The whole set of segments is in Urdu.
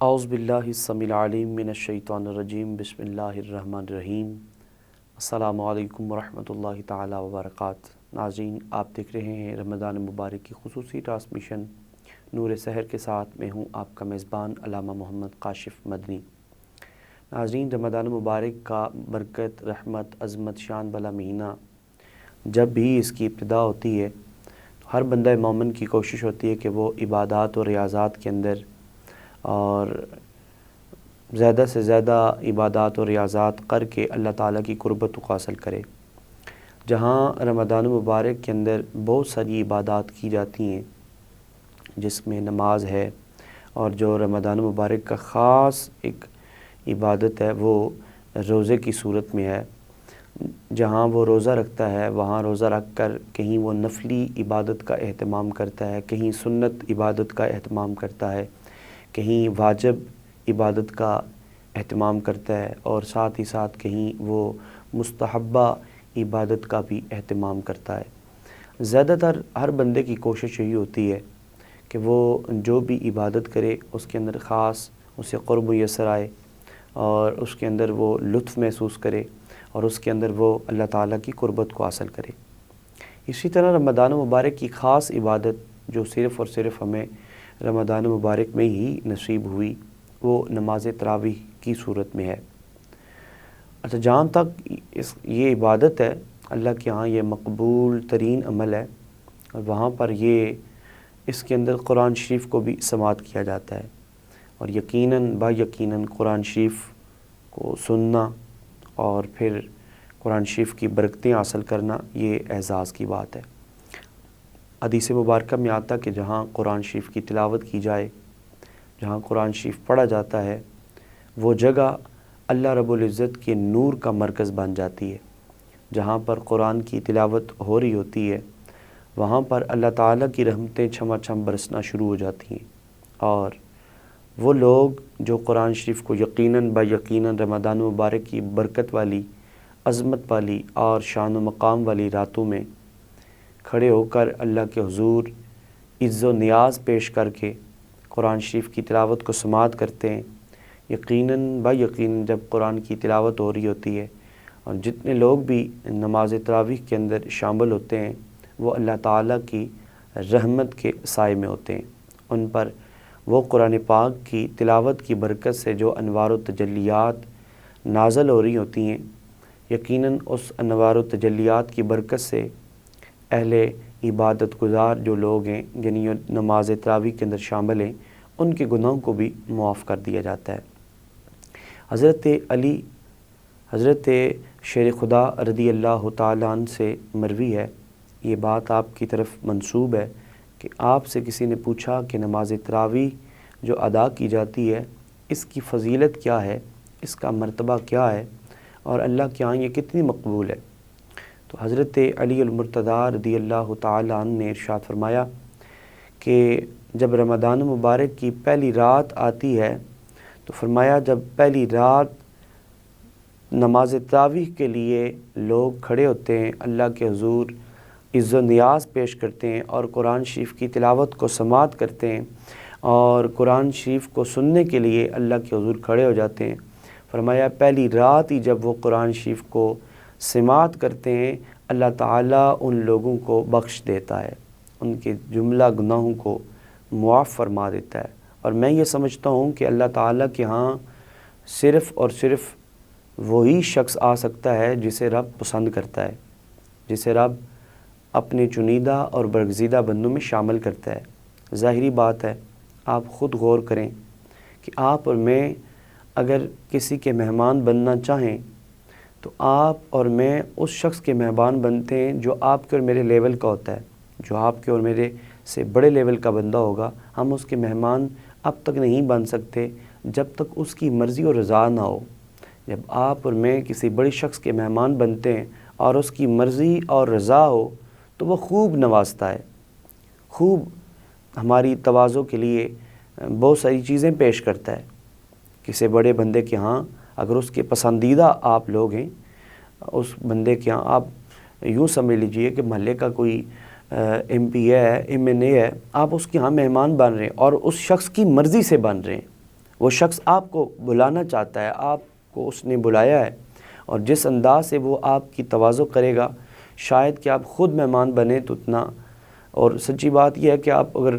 اعوذ باللہ السمیع العلیم من الشیطان الرجیم بسم اللہ الرحمن الرحیم السلام علیکم ورحمۃ اللہ تعالی وبرکاتہ۔ ناظرین، آپ دیکھ رہے ہیں رمضان مبارک کی خصوصی ٹرانسمیشن نور سحر کے ساتھ میں ہوں آپ کا میزبان علامہ محمد کاشف مدنی۔ ناظرین، رمضان مبارک کا برکت، رحمت، عظمت، شان والا مہینہ جب بھی اس کی ابتدا ہوتی ہے تو ہر بندہ مومن کی کوشش ہوتی ہے کہ وہ عبادات اور ریاضات کے اندر اور زیادہ سے زیادہ عبادات اور ریاضات کر کے اللہ تعالیٰ کی قربت کو حاصل کرے۔ جہاں رمضان مبارک کے اندر بہت ساری عبادات کی جاتی ہیں، جس میں نماز ہے، اور جو رمضان مبارک کا خاص ایک عبادت ہے وہ روزے کی صورت میں ہے۔ جہاں وہ روزہ رکھتا ہے وہاں روزہ رکھ کر کہیں وہ نفلی عبادت کا اہتمام کرتا ہے، کہیں سنت عبادت کا اہتمام کرتا ہے، کہیں واجب عبادت کا اہتمام کرتا ہے، اور ساتھ ہی ساتھ کہیں وہ مستحبہ عبادت کا بھی اہتمام کرتا ہے۔ زیادہ تر ہر بندے کی کوشش یہی ہوتی ہے کہ وہ جو بھی عبادت کرے اس کے اندر خاص اسے قرب میسر آئے، اور اس کے اندر وہ لطف محسوس کرے، اور اس کے اندر وہ اللہ تعالیٰ کی قربت کو حاصل کرے۔ اسی طرح رمضان مبارک کی خاص عبادت جو صرف اور صرف ہمیں رمضان مبارک میں ہی نصیب ہوئی وہ نماز تراویح کی صورت میں ہے۔ اچھا، جہاں تک یہ عبادت ہے، اللہ کے ہاں یہ مقبول ترین عمل ہے، اور وہاں پر یہ اس کے اندر قرآن شریف کو بھی سماعت کیا جاتا ہے، اور یقیناً با یقیناً قرآن شریف کو سننا اور پھر قرآن شریف کی برکتیں حاصل کرنا یہ اعزاز کی بات ہے۔ حدیث مبارکہ میں آتا کہ جہاں قرآن شریف کی تلاوت کی جائے، جہاں قرآن شریف پڑھا جاتا ہے، وہ جگہ اللہ رب العزت کے نور کا مرکز بن جاتی ہے۔ جہاں پر قرآن کی تلاوت ہو رہی ہوتی ہے وہاں پر اللہ تعالیٰ کی رحمتیں چھما چھم برسنا شروع ہو جاتی ہیں، اور وہ لوگ جو قرآن شریف کو یقیناً با یقیناً رمضان مبارک کی برکت والی، عظمت والی اور شان و مقام والی راتوں میں کھڑے ہو کر اللہ کے حضور عز و نیاز پیش کر کے قرآن شریف کی تلاوت کو سماعت کرتے ہیں، یقیناً با یقیناً جب قرآن کی تلاوت ہو رہی ہوتی ہے اور جتنے لوگ بھی نماز تراویح کے اندر شامل ہوتے ہیں وہ اللہ تعالیٰ کی رحمت کے سائے میں ہوتے ہیں۔ ان پر وہ قرآن پاک کی تلاوت کی برکت سے جو انوار و تجلیات نازل ہو رہی ہوتی ہیں، یقیناً اس انوار و تجلیات کی برکت سے اہل عبادت گزار جو لوگ ہیں، یعنی نماز تراویح کے اندر شامل ہیں، ان کے گناہوں کو بھی معاف کر دیا جاتا ہے۔ حضرت علی، حضرت شیر خدا رضی اللہ تعالیٰ عنہ سے مروی ہے، یہ بات آپ کی طرف منسوب ہے کہ آپ سے کسی نے پوچھا کہ نماز تراویح جو ادا کی جاتی ہے اس کی فضیلت کیا ہے، اس کا مرتبہ کیا ہے، اور اللہ کے ہاں یہ کتنی مقبول ہے؟ تو حضرت علی المرتضیٰ رضی اللہ تعالیٰ عنہ نے ارشاد فرمایا کہ جب رمضان مبارک کی پہلی رات آتی ہے تو فرمایا جب پہلی رات نماز تراویح کے لیے لوگ کھڑے ہوتے ہیں، اللہ کے حضور عز و نیاز پیش کرتے ہیں اور قرآن شریف کی تلاوت کو سماعت کرتے ہیں، اور قرآن شریف کو سننے کے لیے اللہ کے حضور کھڑے ہو جاتے ہیں، فرمایا پہلی رات ہی جب وہ قرآن شریف کو سماعت کرتے ہیں اللہ تعالیٰ ان لوگوں کو بخش دیتا ہے، ان کے جملہ گناہوں کو معاف فرما دیتا ہے۔ اور میں یہ سمجھتا ہوں کہ اللہ تعالیٰ کے ہاں صرف اور صرف وہی شخص آ سکتا ہے جسے رب پسند کرتا ہے، جسے رب اپنے چنیدہ اور برگزیدہ بندوں میں شامل کرتا ہے۔ ظاہری بات ہے، آپ خود غور کریں کہ آپ اور میں اگر کسی کے مہمان بننا چاہیں تو آپ اور میں اس شخص کے مہمان بنتے ہیں جو آپ کے اور میرے لیول کا ہوتا ہے، جو آپ کے اور میرے سے بڑے لیول کا بندہ ہوگا۔ ہم اس کے مہمان اب تک نہیں بن سکتے جب تک اس کی مرضی اور رضا نہ ہو۔ جب آپ اور میں کسی بڑے شخص کے مہمان بنتے ہیں اور اس کی مرضی اور رضا ہو تو وہ خوب نوازتا ہے، خوب ہماری تواضع کے لیے بہت ساری چیزیں پیش کرتا ہے۔ کسی بڑے بندے کے ہاں اگر اس کے پسندیدہ آپ لوگ ہیں، اس بندے کے ہاں آپ یوں سمجھ لیجئے کہ محلے کا کوئی ایم پی ہے، ایم این اے ہے، آپ اس کے ہاں مہمان بن رہے ہیں اور اس شخص کی مرضی سے بن رہے ہیں، وہ شخص آپ کو بلانا چاہتا ہے، آپ کو اس نے بلایا ہے، اور جس انداز سے وہ آپ کی تواضع کرے گا شاید کہ آپ خود مہمان بنیں تو اتنا، اور سچی بات یہ ہے کہ آپ اگر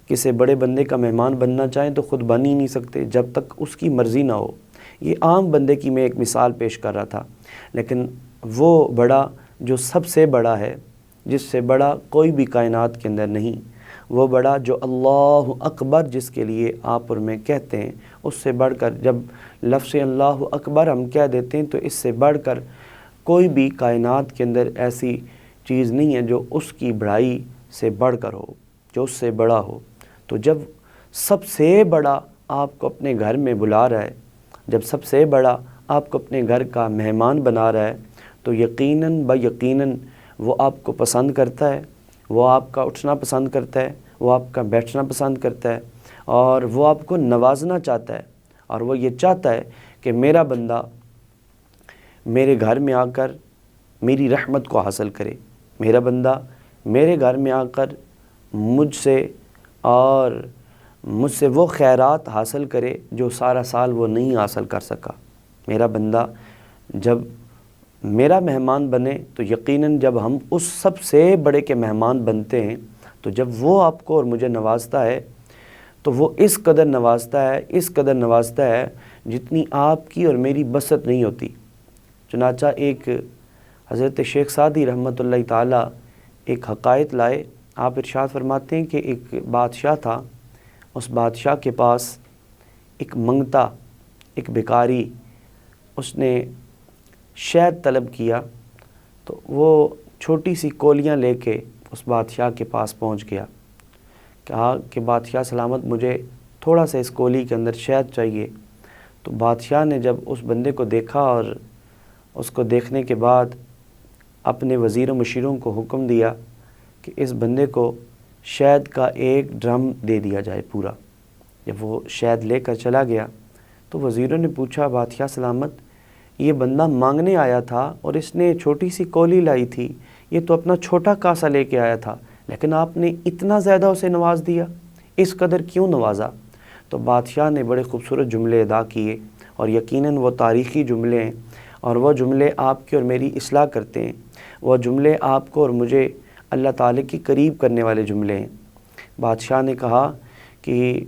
کسی بڑے بندے کا مہمان بننا چاہیں تو خود بن ہی نہیں سکتے جب تک اس کی مرضی نہ ہو۔ یہ عام بندے کی میں ایک مثال پیش کر رہا تھا، لیکن وہ بڑا جو سب سے بڑا ہے، جس سے بڑا کوئی بھی کائنات کے اندر نہیں، وہ بڑا جو اللہ اکبر جس کے لیے آپ اور میں کہتے ہیں، اس سے بڑھ کر جب لفظ اللہ اکبر ہم کہہ دیتے ہیں تو اس سے بڑھ کر کوئی بھی کائنات کے اندر ایسی چیز نہیں ہے جو اس کی بڑائی سے بڑھ کر ہو، جو اس سے بڑا ہو۔ تو جب سب سے بڑا آپ کو اپنے گھر میں بلا رہا ہے، جب سب سے بڑا آپ کو اپنے گھر کا مہمان بنا رہا ہے، تو یقیناً یقیناً وہ آپ کو پسند کرتا ہے، وہ آپ کا اٹھنا پسند کرتا ہے، وہ آپ کا بیٹھنا پسند کرتا ہے، اور وہ آپ کو نوازنا چاہتا ہے، اور وہ یہ چاہتا ہے کہ میرا بندہ میرے گھر میں آ کر میری رحمت کو حاصل کرے، میرا بندہ میرے گھر میں آ کر مجھ سے وہ خیرات حاصل کرے جو سارا سال وہ نہیں حاصل کر سکا۔ میرا بندہ جب میرا مہمان بنے تو یقیناً جب ہم اس سب سے بڑے کے مہمان بنتے ہیں تو جب وہ آپ کو اور مجھے نوازتا ہے تو وہ اس قدر نوازتا ہے جتنی آپ کی اور میری بسط نہیں ہوتی۔ چنانچہ ایک حضرت شیخ سعدی رحمۃ اللہ تعالیٰ ایک حقائق لائے۔ آپ ارشاد فرماتے ہیں کہ ایک بادشاہ تھا، اس بادشاہ کے پاس ایک منگتا، ایک بھکاری، اس نے شہد طلب کیا تو وہ چھوٹی سی کولیاں لے کے اس بادشاہ کے پاس پہنچ گیا، کہا کہ بادشاہ سلامت مجھے تھوڑا سا اس کولی کے اندر شہد چاہیے۔ تو بادشاہ نے جب اس بندے کو دیکھا اور اس کو دیکھنے کے بعد اپنے وزیر و مشیروں کو حکم دیا کہ اس بندے کو شہد کا ایک ڈرم دے دیا جائے پورا۔ جب وہ شہد لے کر چلا گیا تو وزیروں نے پوچھا بادشاہ سلامت یہ بندہ مانگنے آیا تھا اور اس نے چھوٹی سی کولی لائی تھی، یہ تو اپنا چھوٹا کاسا لے کے آیا تھا، لیکن آپ نے اتنا زیادہ اسے نواز دیا، اس قدر کیوں نوازا؟ تو بادشاہ نے بڑے خوبصورت جملے ادا کیے، اور یقیناً وہ تاریخی جملے ہیں، اور وہ جملے آپ کی اور میری اصلاح کرتے ہیں، وہ جملے آپ کو اور مجھے اللہ تعالیٰ کی قریب کرنے والے جملے ہیں۔ بادشاہ نے کہا کہ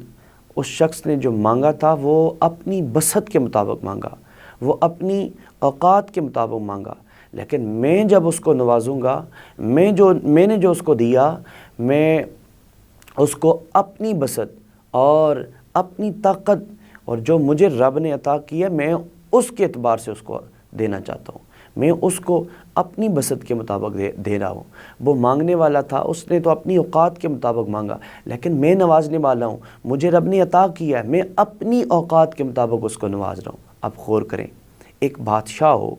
اس شخص نے جو مانگا تھا وہ اپنی بسط کے مطابق مانگا، وہ اپنی اوقات کے مطابق مانگا، لیکن میں جب اس کو نوازوں گا، میں نے جو اس کو دیا، میں اس کو اپنی بسط اور اپنی طاقت اور جو مجھے رب نے عطا کیا میں اس کے اعتبار سے اس کو دینا چاہتا ہوں، میں اس کو اپنی بسط کے مطابق دے رہا ہوں۔ وہ مانگنے والا تھا، اس نے تو اپنی اوقات کے مطابق مانگا، لیکن میں نوازنے والا ہوں، مجھے رب نے عطا کیا ہے، میں اپنی اوقات کے مطابق اس کو نواز رہا ہوں۔ اب غور کریں، ایک بادشاہ ہو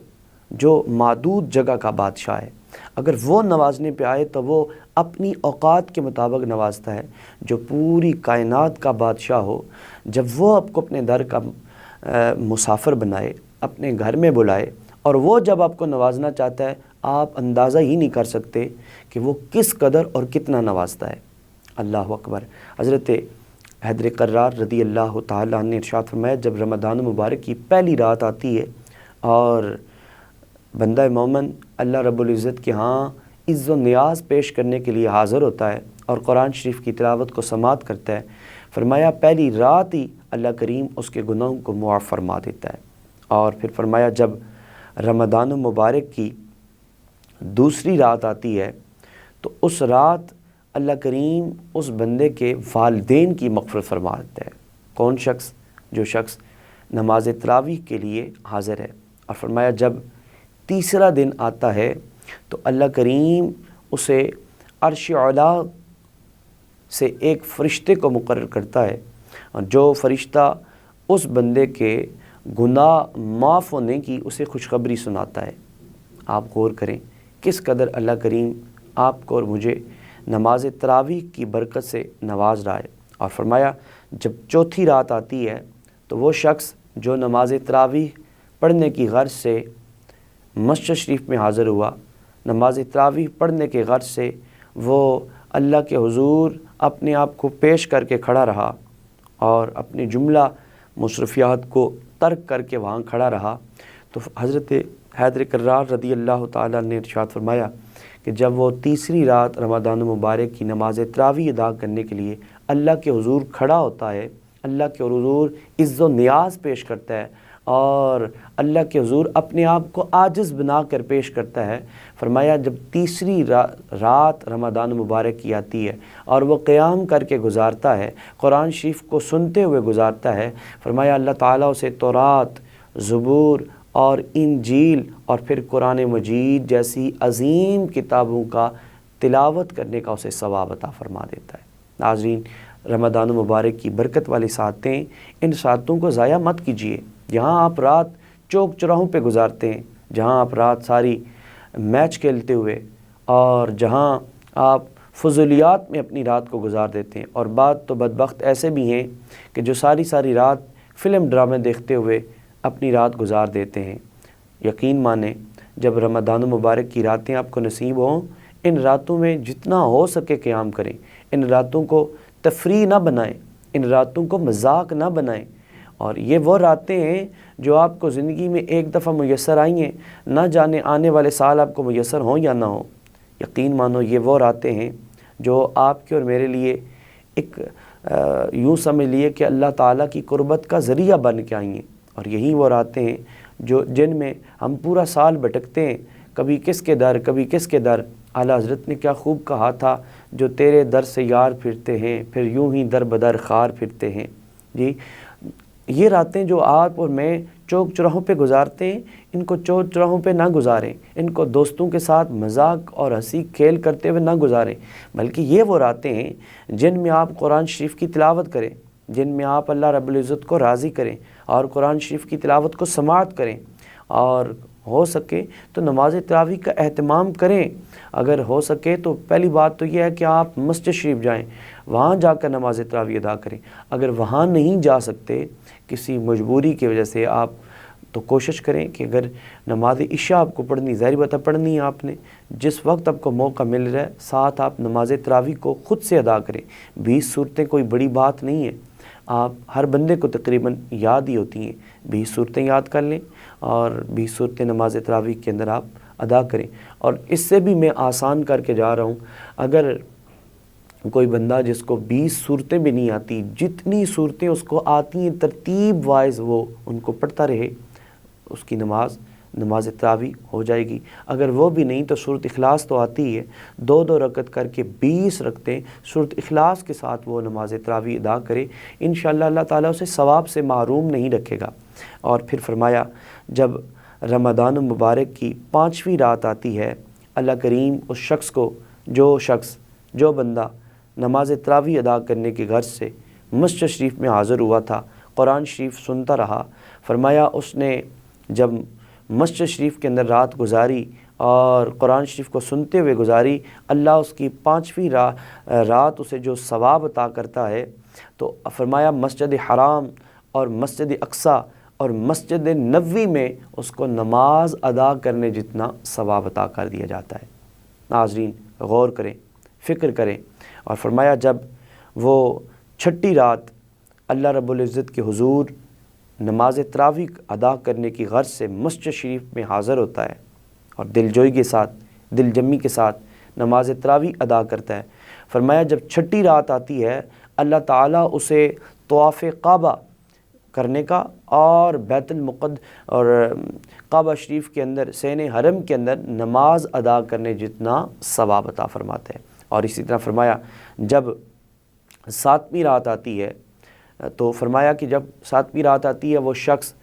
جو محدود جگہ کا بادشاہ ہے، اگر وہ نوازنے پہ آئے تو وہ اپنی اوقات کے مطابق نوازتا ہے۔ جو پوری کائنات کا بادشاہ ہو، جب وہ آپ کو اپنے در کا مسافر بنائے، اپنے گھر میں بلائے، اور وہ جب آپ کو نوازنا چاہتا ہے، آپ اندازہ ہی نہیں کر سکتے کہ وہ کس قدر اور کتنا نوازتا ہے۔ اللہ اکبر۔ حضرت حیدر کرار رضی اللہ تعالیٰ عنہ نے ارشاد فرمایا جب رمضان مبارک کی پہلی رات آتی ہے اور بندہ مومن اللہ رب العزت کے ہاں عز و نیاز پیش کرنے کے لیے حاضر ہوتا ہے اور قرآن شریف کی تلاوت کو سماعت کرتا ہے، فرمایا پہلی رات ہی اللہ کریم اس کے گناہوں کو معاف فرما دیتا ہے۔ اور پھر فرمایا جب رمضان مبارک کی دوسری رات آتی ہے تو اس رات اللہ کریم اس بندے کے والدین کی مغفرت فرما دیتا ہے۔ کون شخص؟ جو شخص نماز تراویح کے لیے حاضر ہے۔ اور فرمایا جب تیسرا دن آتا ہے تو اللہ کریم اسے عرش اعلیٰ سے ایک فرشتے کو مقرر کرتا ہے، اور جو فرشتہ اس بندے کے گناہ معاف ہونے کی اسے خوشخبری سناتا ہے۔ آپ غور کریں کس قدر اللہ کریم آپ کو اور مجھے نماز تراویح کی برکت سے نواز رہا ہے۔ اور فرمایا جب چوتھی رات آتی ہے تو وہ شخص جو نماز تراویح پڑھنے کی غرض سے مسجد شریف میں حاضر ہوا، نماز تراویح پڑھنے کے غرض سے وہ اللہ کے حضور اپنے آپ کو پیش کر کے کھڑا رہا اور اپنی جملہ مصروفیات کو ترک کر کے وہاں کھڑا رہا، تو حضرت حیدر کرار رضی اللہ تعالیٰ نے ارشاد فرمایا کہ جب وہ تیسری رات رمضان المبارک کی نماز تراویح ادا کرنے کے لیے اللہ کے حضور کھڑا ہوتا ہے، اللہ کے حضور عز و نیاز پیش کرتا ہے اور اللہ کے حضور اپنے آپ کو عاجز بنا کر پیش کرتا ہے، فرمایا جب تیسری رات رمضان مبارک کی آتی ہے اور وہ قیام کر کے گزارتا ہے، قرآن شریف کو سنتے ہوئے گزارتا ہے، فرمایا اللہ تعالیٰ اسے تورات، زبور اور انجیل اور پھر قرآن مجید جیسی عظیم کتابوں کا تلاوت کرنے کا اسے ثواب عطا فرما دیتا ہے۔ ناظرین، رمضان مبارک کی برکت والی ساعتیں، ان ساعتوں کو ضائع مت کیجیے۔ جہاں آپ رات چوک چوراہوں پہ گزارتے ہیں، جہاں آپ رات ساری میچ کھیلتے ہوئے اور جہاں آپ فضولیات میں اپنی رات کو گزار دیتے ہیں، اور بعض تو بدبخت ایسے بھی ہیں کہ جو ساری رات فلم ڈرامے دیکھتے ہوئے اپنی رات گزار دیتے ہیں۔ یقین مانیں، جب رمضان مبارک کی راتیں آپ کو نصیب ہوں، ان راتوں میں جتنا ہو سکے قیام کریں، ان راتوں کو تفریح نہ بنائیں، ان راتوں کو مذاق نہ بنائیں۔ اور یہ وہ راتیں ہیں جو آپ کو زندگی میں ایک دفعہ میسر آئی ہیں، نہ جانے آنے والے سال آپ کو میسر ہوں یا نہ ہوں۔ یقین مانو یہ وہ راتیں ہیں جو آپ کے اور میرے لیے ایک یوں سمجھ لیے کہ اللہ تعالیٰ کی قربت کا ذریعہ بن کے آئی ہیں، اور یہی وہ راتیں ہیں جن میں ہم پورا سال بھٹکتے ہیں، کبھی کس کے در کبھی کس کے در۔ اعلیٰ حضرت نے کیا خوب کہا تھا، جو تیرے در سے یار پھرتے ہیں، پھر یوں ہی در بدر خار پھرتے ہیں۔ جی، یہ راتیں جو آپ اور میں چوک چوراہوں پہ گزارتے ہیں، ان کو چوک چوراہوں پہ نہ گزاریں، ان کو دوستوں کے ساتھ مذاق اور ہنسی کھیل کرتے ہوئے نہ گزاریں، بلکہ یہ وہ راتیں ہیں جن میں آپ قرآن شریف کی تلاوت کریں، جن میں آپ اللہ رب العزت کو راضی کریں اور قرآن شریف کی تلاوت کو سماعت کریں، اور ہو سکے تو نماز تراویح کا اہتمام کریں۔ اگر ہو سکے تو پہلی بات تو یہ ہے کہ آپ مسجد شریف جائیں، وہاں جا کر نماز تراویح ادا کریں۔ اگر وہاں نہیں جا سکتے کسی مجبوری کی وجہ سے، آپ تو کوشش کریں کہ اگر نماز عشاء آپ کو پڑھنی، ظاہر بات ہے پڑھنی ہے آپ نے، جس وقت آپ کو موقع مل رہا ہے ساتھ آپ نماز تراویح کو خود سے ادا کریں۔ 20 صورتیں کوئی بڑی بات نہیں ہے، آپ ہر بندے کو تقریباً یاد ہی ہوتی ہیں، 20 صورتیں یاد کر لیں اور 20 صورتیں نماز تراویح کے اندر آپ ادا کریں۔ اور اس سے بھی میں آسان کر کے جا رہا ہوں، اگر کوئی بندہ جس کو 20 صورتیں بھی نہیں آتی، جتنی صورتیں اس کو آتی ہیں ترتیب وائز وہ ان کو پڑھتا رہے، اس کی نماز تراویح ہو جائے گی۔ اگر وہ بھی نہیں تو سورۃ اخلاص تو آتی ہے، 2 رکعت کر کے 20 رکعتیں سورۃ اخلاص کے ساتھ وہ نماز تراویح ادا کرے، انشاءاللہ اللہ تعالیٰ اسے ثواب سے محروم نہیں رکھے گا۔ اور پھر فرمایا جب رمضان المبارک کی 5ویں رات آتی ہے، اللہ کریم اس شخص کو، جو بندہ نماز تراویح ادا کرنے کی غرض سے مسجد شریف میں حاضر ہوا تھا، قرآن شریف سنتا رہا، فرمایا اس نے جب مسجد شریف کے اندر رات گزاری اور قرآن شریف کو سنتے ہوئے گزاری، اللہ اس کی 5ویں رات اسے جو ثواب عطا کرتا ہے، تو فرمایا مسجد حرام اور مسجد اقصیٰ اور مسجد نبوی میں اس کو نماز ادا کرنے جتنا ثواب عطا کر دیا جاتا ہے۔ ناظرین، غور کریں، فکر کریں۔ اور فرمایا جب وہ 6ٹھی رات اللہ رب العزت کے حضور نماز تراویح ادا کرنے کی غرض سے مسجد شریف میں حاضر ہوتا ہے اور دل جوئی کے ساتھ، دل جمی کے ساتھ نماز تراویح ادا کرتا ہے، فرمایا جب 6ٹھی رات آتی ہے، اللہ تعالیٰ اسے طواف کعبہ کرنے کا اور بیت المقدس اور کعبہ شریف کے اندر سین حرم کے اندر نماز ادا کرنے جتنا ثواب عطا فرماتا ہے۔ اور اسی طرح فرمایا جب 7ویں رات آتی ہے، تو فرمایا کہ جب 7ویں رات آتی ہے، وہ شخص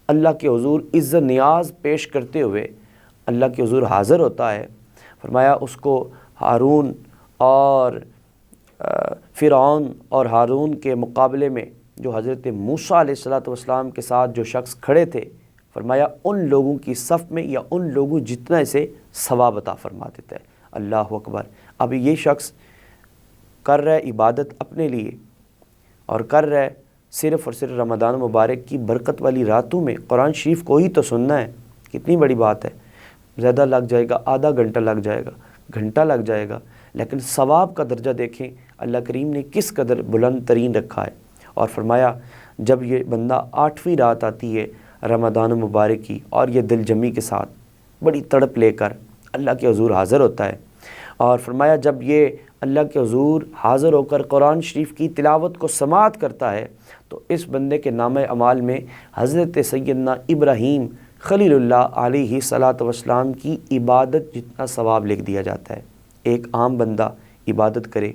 اللہ کے حضور عزت نیاز پیش کرتے ہوئے اللہ کے حضور حاضر ہوتا ہے، فرمایا اس کو ہارون اور فرعون اور ہارون کے مقابلے میں جو حضرت موسیٰ علیہ السلام کے ساتھ جو شخص کھڑے تھے، فرمایا ان لوگوں کی صف میں یا ان لوگوں جتنا اسے ثواب عطا فرما دیتا ہے۔ اللہ اکبر! اب یہ شخص کر رہا ہے عبادت اپنے لیے، اور کر رہا ہے صرف اور صرف رمضان مبارک کی برکت والی راتوں میں قرآن شریف کو ہی تو سننا ہے۔ کتنی بڑی بات ہے، زیادہ لگ جائے گا، آدھا گھنٹہ لگ جائے گا، گھنٹہ لگ جائے گا، لیکن ثواب کا درجہ دیکھیں اللہ کریم نے کس قدر بلند ترین رکھا ہے۔ اور فرمایا جب یہ بندہ 8ویں رات آتی ہے رمضان مبارک کی اور یہ دل جمی کے ساتھ بڑی تڑپ لے کر اللہ کے حضور حاضر ہوتا ہے، اور فرمایا جب یہ اللہ کے حضور حاضر ہو کر قرآن شریف کی تلاوت کو سماعت کرتا ہے تو اس بندے کے نامہ اعمال میں حضرت سیدنا ابراہیم خلیل اللہ علیہ صلاۃ وسلام کی عبادت جتنا ثواب لکھ دیا جاتا ہے۔ ایک عام بندہ عبادت کرے،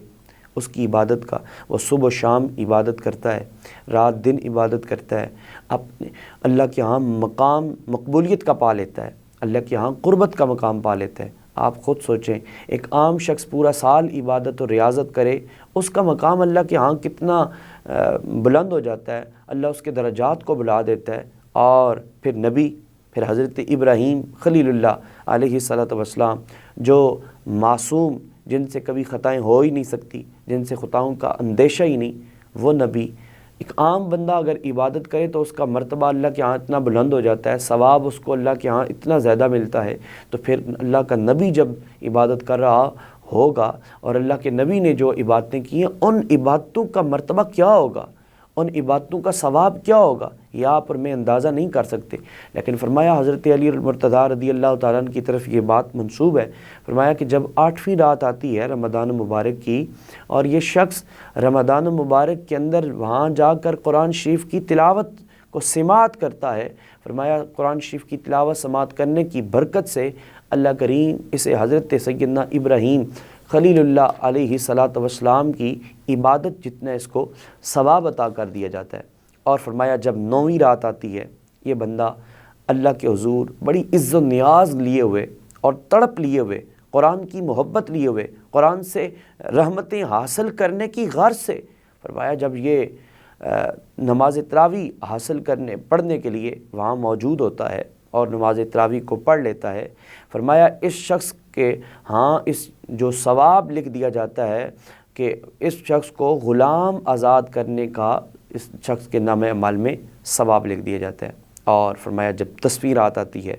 اس کی عبادت کا وہ صبح و شام عبادت کرتا ہے، رات دن عبادت کرتا ہے، اپنے اللہ کے ہاں مقام مقبولیت کا پا لیتا ہے، اللہ کے ہاں قربت کا مقام پا لیتا ہے۔ آپ خود سوچیں، ایک عام شخص پورا سال عبادت و ریاضت کرے، اس کا مقام اللہ کے ہاں کتنا بلند ہو جاتا ہے، اللہ اس کے درجات کو بلا دیتا ہے۔ اور پھر نبی، پھر حضرت ابراہیم خلیل اللہ علیہ صلاۃ وسلام جو معصوم، جن سے کبھی خطائیں ہو ہی نہیں سکتی، جن سے خطاؤں کا اندیشہ ہی نہیں، وہ نبی، ایک عام بندہ اگر عبادت کرے تو اس کا مرتبہ اللہ کے ہاں اتنا بلند ہو جاتا ہے، ثواب اس کو اللہ کے ہاں اتنا زیادہ ملتا ہے۔ تو پھر اللہ کا نبی جب عبادت کر رہا ہوگا اور اللہ کے نبی نے جو عبادتیں کی ہیں، ان عبادتوں کا مرتبہ کیا ہوگا، ان عبادتوں کا ثواب کیا ہوگا، یہ آپ اور میں اندازہ نہیں کر سکتے۔ لیکن فرمایا حضرت علی المرتضیٰ رضی اللہ تعالیٰ عنہ کی طرف یہ بات منسوب ہے، فرمایا کہ جب 8ویں رات آتی ہے رمضان مبارک کی اور یہ شخص رمضان مبارک کے اندر وہاں جا کر قرآن شریف کی تلاوت کو سماعت کرتا ہے، فرمایا قرآن شریف کی تلاوت سماعت کرنے کی برکت سے اللہ کریم اسے حضرت سیدنا ابراہیم خلیل اللہ علیہ صلاۃ وسلام کی عبادت جتنا اس کو ثواب عطا کر دیا جاتا ہے۔ اور فرمایا جب 9ویں رات آتی ہے، یہ بندہ اللہ کے حضور بڑی عزت و نیاز لیے ہوئے اور تڑپ لیے ہوئے، قرآن کی محبت لیے ہوئے، قرآن سے رحمتیں حاصل کرنے کی غرض سے، فرمایا جب یہ نماز تراویح حاصل پڑھنے کے لیے وہاں موجود ہوتا ہے اور نماز تراویح کو پڑھ لیتا ہے، فرمایا اس شخص کے ہاں اس جو ثواب لکھ دیا جاتا ہے کہ اس شخص کو غلام آزاد کرنے کا اس شخص کے نامہ اعمال میں ثواب لکھ دیا جاتا ہے۔ اور فرمایا جب 10ویں رات آتی ہے،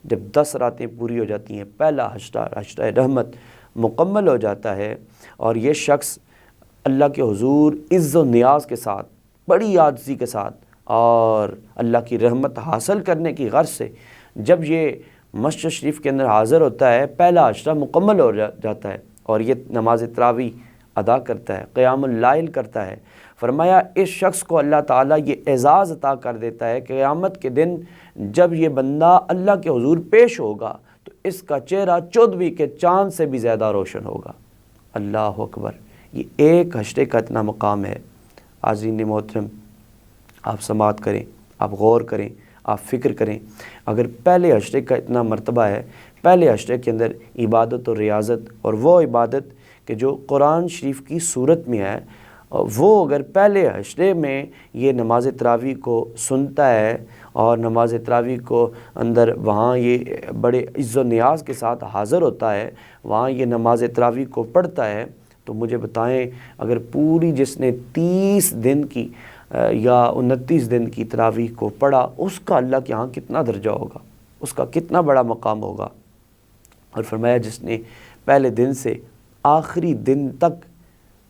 جب 10 راتیں پوری ہو جاتی ہیں، پہلا حشرہ رحمت مکمل ہو جاتا ہے اور یہ شخص اللہ کے حضور عز و نیاز کے ساتھ، بڑی عاجزی کے ساتھ اور اللہ کی رحمت حاصل کرنے کی غرض سے جب یہ مسجد شریف کے اندر حاضر ہوتا ہے، پہلا عشرہ مکمل ہو جاتا ہے اور یہ نماز تراویح ادا کرتا ہے، قیام اللیل کرتا ہے، فرمایا اس شخص کو اللہ تعالیٰ یہ اعزاز عطا کر دیتا ہے کہ قیامت کے دن جب یہ بندہ اللہ کے حضور پیش ہوگا تو اس کا چہرہ 14ویں کے چاند سے بھی زیادہ روشن ہوگا۔ اللہ اکبر، یہ ایک حشرے کا اتنا مقام ہے۔ عزیزین محترم، آپ سماعت کریں، آپ غور کریں، آپ فکر کریں، اگر پہلے حشرے کا اتنا مرتبہ ہے، پہلے حشرے کے اندر عبادت و ریاضت اور وہ عبادت کہ جو قرآن شریف کی صورت میں ہے، وہ اگر پہلے حشرے میں یہ نماز تراویح کو سنتا ہے اور نماز تراویح کو اندر وہاں یہ بڑے عز و نیاز کے ساتھ حاضر ہوتا ہے، وہاں یہ نماز تراویح کو پڑھتا ہے، تو مجھے بتائیں اگر پوری جس نے 30 دن کی یا 29 دن کی تراویح کو پڑھا، اس کا اللہ کے ہاں کتنا درجہ ہوگا، اس کا کتنا بڑا مقام ہوگا۔ اور فرمایا جس نے پہلے دن سے آخری دن تک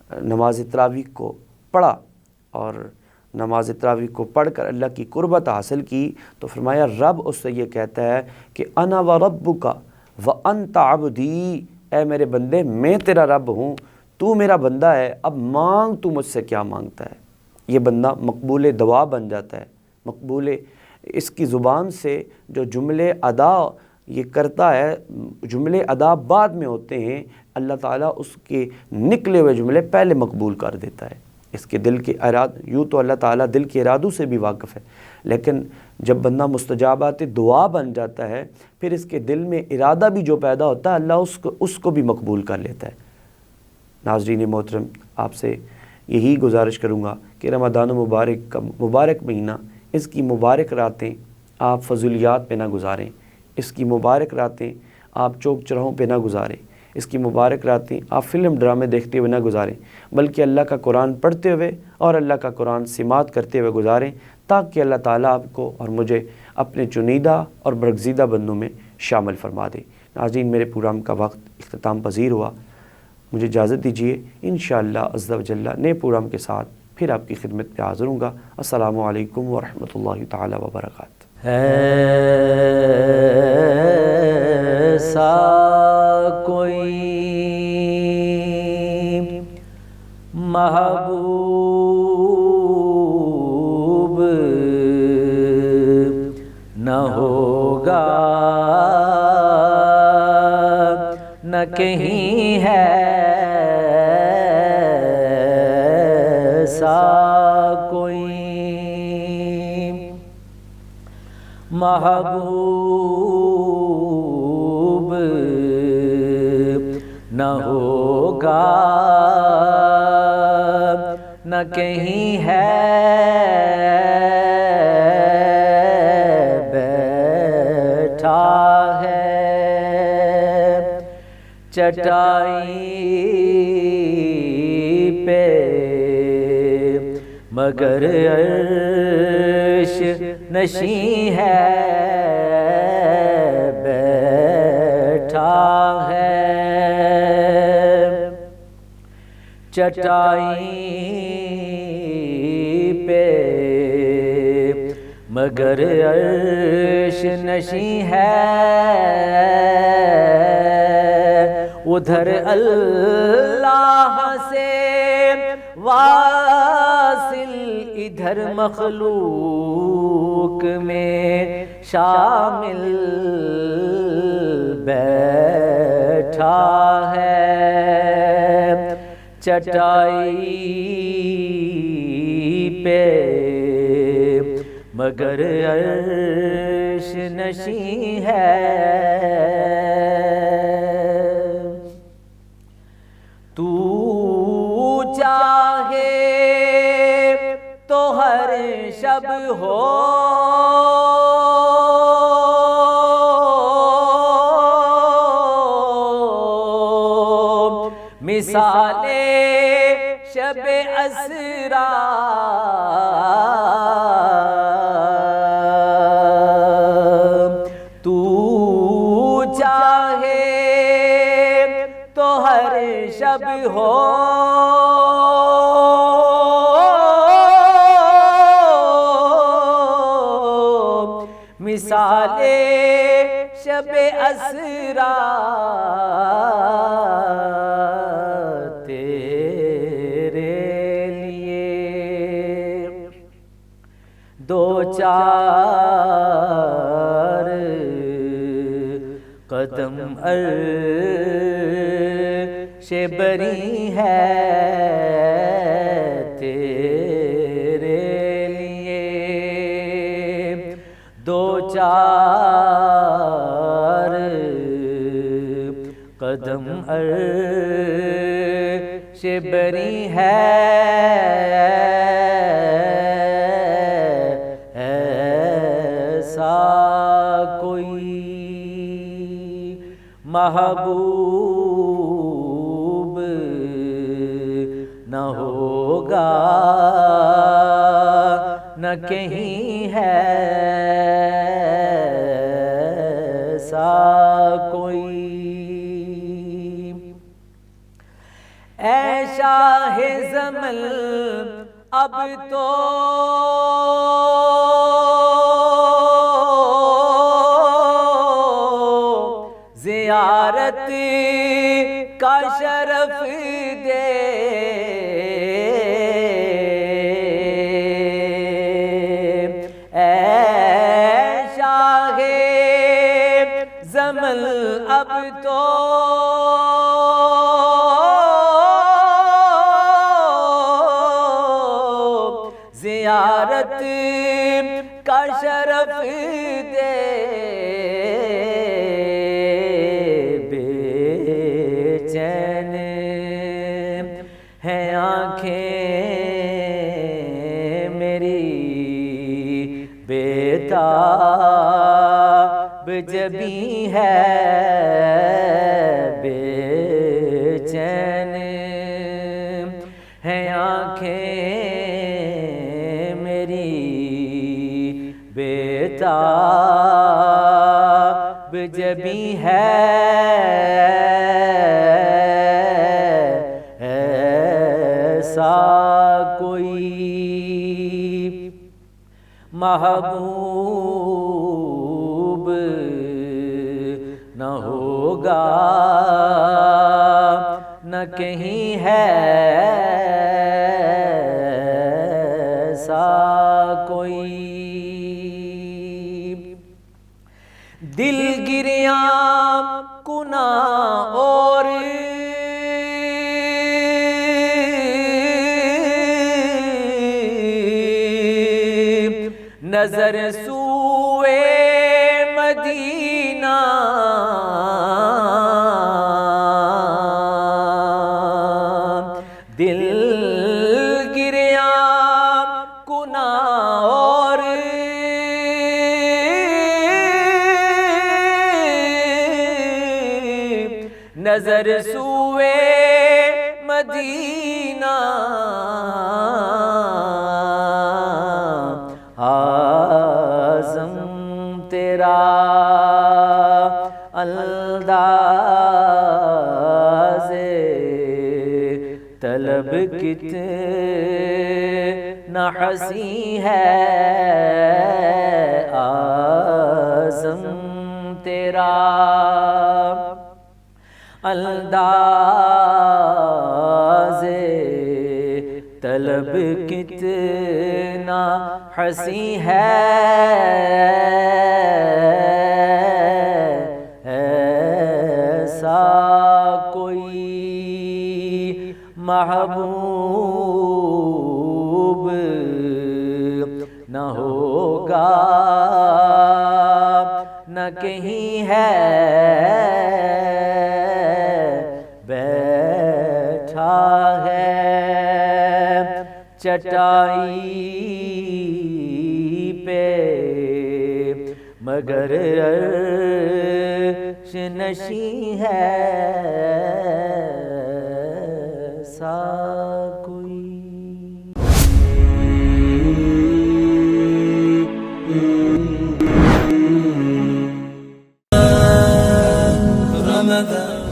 نماز تراویح کو پڑھا اور نماز تراویح کو پڑھ کر اللہ کی قربت حاصل کی، تو فرمایا رب اس سے یہ کہتا ہے کہ انا وربک وانت عبدی، اے میرے بندے میں تیرا رب ہوں، تو میرا بندہ ہے، اب مانگ تو مجھ سے کیا مانگتا ہے۔ یہ بندہ مقبول دعا بن جاتا ہے، مقبول، اس کی زبان سے جو جملے ادا یہ کرتا ہے، جملے ادا بعد میں ہوتے ہیں، اللہ تعالیٰ اس کے نکلے ہوئے جملے پہلے مقبول کر دیتا ہے۔ اس کے دل کے یوں تو اللہ تعالیٰ دل کے ارادوں سے بھی واقف ہے، لیکن جب بندہ مستجابات دعا بن جاتا ہے، پھر اس کے دل میں ارادہ بھی جو پیدا ہوتا ہے، اللہ اس کو بھی مقبول کر لیتا ہے۔ ناظرین محترم، آپ سے یہی گزارش کروں گا کہ رمضان مبارک کا مبارک مہینہ، اس کی مبارک راتیں آپ فضولیات پہ نہ گزاریں، اس کی مبارک راتیں آپ چوک چراہوں پہ نہ گزاریں، اس کی مبارک راتیں آپ فلم ڈرامے دیکھتے ہوئے نہ گزاریں، بلکہ اللہ کا قرآن پڑھتے ہوئے اور اللہ کا قرآن سماعت کرتے ہوئے گزاریں، تاکہ اللہ تعالیٰ آپ کو اور مجھے اپنے چنیدہ اور برگزیدہ بندوں میں شامل فرما دے۔ ناظرین، میرے پروگرام کا وقت اختتام پذیر ہوا، مجھے اجازت دیجیے، انشاءاللہ عز و جل نئے پروگرام کے ساتھ پھر آپ کی خدمت پہ حاضر ہوں گا۔ السلام علیکم ورحمۃ اللہ تعالی وبرکاتہ۔ ایسا کوئی محبوب نہ ہوگا، نہ کہیں ہے ایسا کوئی محبوب نہ ہوگا، نہ کہیں ہے بیٹھا ہے چٹائی پہ مگر عرش نشیں ہے بیٹھا ہے چٹائی پہ مگر عرش نشیں ہے ادھر اللہ سے واصل ادھر مخلوق میں شامل بیٹھا ہے چٹائی پہ مگر عرش نشیں ہے تو چاہے تو ہر شب ہو مثال شب اسرا تو چاہے تو ہر شب ہو مثال شب اسرا دو چار قدم عرش بری ہے تیرے لیے دو چار قدم عرش بری ہے محبوب نہ ہوگا، نہ کہیں ہے ایسا کوئی اے شاہ زمل اب تو زیارت کا شرف دے اے شاہ زمل اب تو زیارت کا شرف دے بیتاب جبیں ہے بے چین ہیں آنکھیں میری بیتاب جبیں ہے ایسا کوئی محبوب نہ ہوگا نہ کہیں ہے ایسا کوئی دل گریاں کنا اور نظر سوئے مدینہ دل گریاں کنا اور نظر سوئے مدینہ آزم تیرا انداز طلب کتنا حسین ہے آزم تیرا انداز طلب کتنا حسین ہے ایسا کوئی محبوب نہ ہوگا نہ کہیں ہے بیٹھا ہے چٹائی پہ مگر عرش نشین ہے ایسا